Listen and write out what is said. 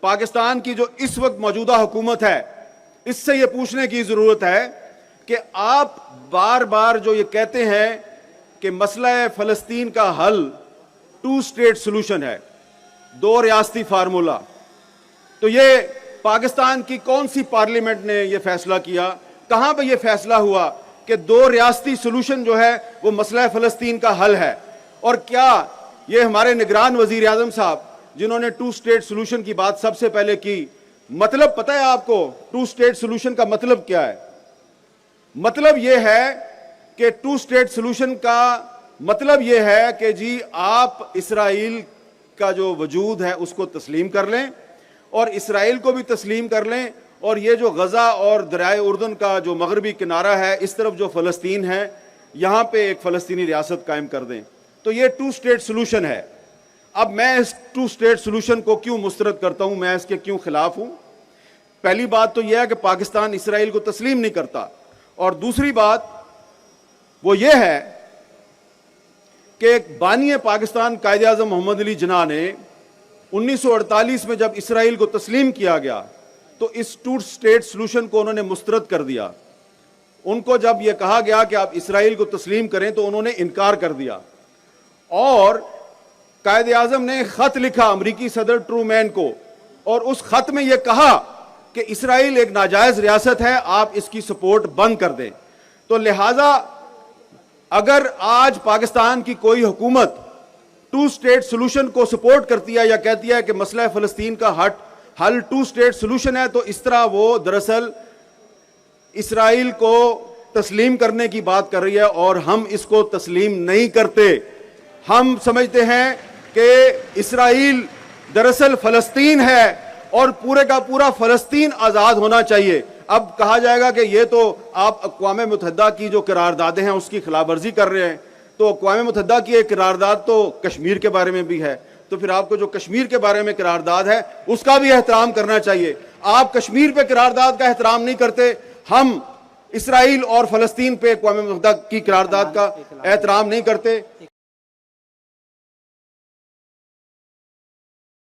पाकिस्तान की जो इस वक्त मौजूदा हुकूमत है, इससे ये पूछने की जरूरत है कि आप बार बार जो ये कहते हैं कि मसला फ़लस्तीन का हल 2 स्टेट सोल्यूशन है, 2 रियासती फार्मूला, तो ये पाकिस्तान की कौन सी पार्लियामेंट ने ये फैसला किया? कहां पे ये फैसला हुआ कि 2 रियासती सोल्यूशन जो है वो मसला फ़लस्तीन का हल है? और क्या ये हमारे निगरान वजीर आज़म साहब जिन्होंने 2 स्टेट सोल्यूशन की बात सबसे पहले की, मतलब पता है आपको 2 स्टेट सोल्यूशन का मतलब क्या है? मतलब यह है कि 2 स्टेट सोल्यूशन का मतलब यह है कि जी आप इसराइल का जो वजूद है उसको तस्लीम कर लें और इसराइल को भी तस्लीम कर लें, और ये जो गजा और दरियाए उर्दन का जो मगरबी किनारा है, इस तरफ जो फ़लस्तीन है, यहां पे एक फ़लस्तीनी रियासत कायम कर दें। तो ये 2 स्टेट सोल्यूशन है। अब मैं इस 2 स्टेट सोल्यूशन को क्यों मुस्तरद करता हूं, मैं इसके क्यों खिलाफ हूं? पहली बात तो यह है कि पाकिस्तान इसराइल को तस्लीम नहीं करता, और दूसरी बात वो ये है कि बानी पाकिस्तान कायदे आज़म मोहम्मद अली जिन्ना ने 1948 में जब इसराइल को तस्लीम किया गया तो इस 2 स्टेट सोल्यूशन को उन्होंने मुस्तरद कर दिया। उनको जब यह कहा गया कि आप इसराइल को तस्लीम करें तो उन्होंने इनकार कर दिया, और कायदे आज़म ने खत लिखा अमरीकी सदर ट्रूमैन को, और उस खत में यह कहा कि इसराइल एक नाजायज रियासत है, आप इसकी सपोर्ट बंद कर दें। तो लिहाजा अगर आज पाकिस्तान की कोई हुकूमत 2 स्टेट सोल्यूशन को सपोर्ट करती है या कहती है कि मसला फ़लस्तीन का हल 2 स्टेट सोल्यूशन है, तो इस तरह वो दरअसल इसराइल को तस्लीम करने की बात कर रही है, और हम इसको तस्लीम नहीं करते। हम समझते हैं कि इसराइल दरअसल फ़लस्तीन है और पूरे का पूरा फ़लस्तीन आज़ाद होना चाहिए। अब कहा जाएगा कि ये तो आप अक़वाम मुत्तहिदा की जो करारदादें हैं उसकी खिलाफवर्जी कर रहे हैं, तो अक़वाम मुत्तहिदा की एक करारदाद तो कश्मीर के बारे में भी है, तो फिर आपको जो कश्मीर के बारे में करारदाद है उसका भी एहतराम करना चाहिए। आप कश्मीर पे करारदाद का एहतराम नहीं करते, हम इसराइल और फ़लस्तीन पे अक़वाम मुत्तहिदा की करारदाद का एहतराम नहीं करते।